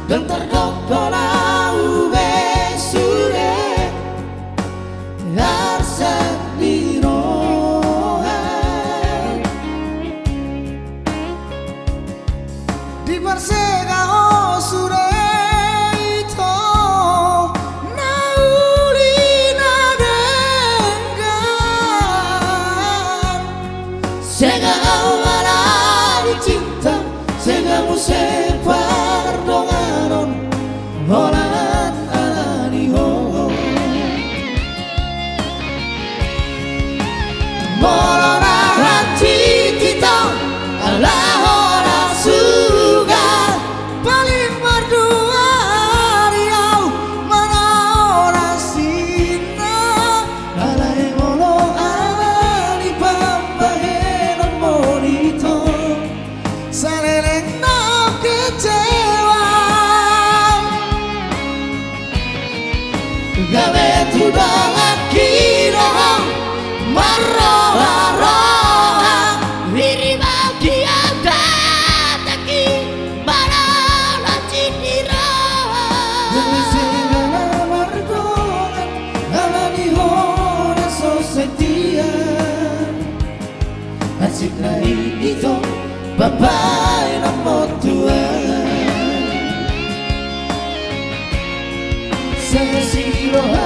dan terdokola ube sure arsa dirohan di Marsega o sure ito naulina dengan sega awala dicinta sega musik pardonganon holan aniho morona hati kita Allah orang suga paling berdua riau mana orang sina alai molo alai pambahenan monito saleleng no kecewa gawe tudangan kira marroha wiri bahagia dataki mana lacinira gawe segala margongan alani hona sosetian asik lain itu babai nomor Tuhan sesiroha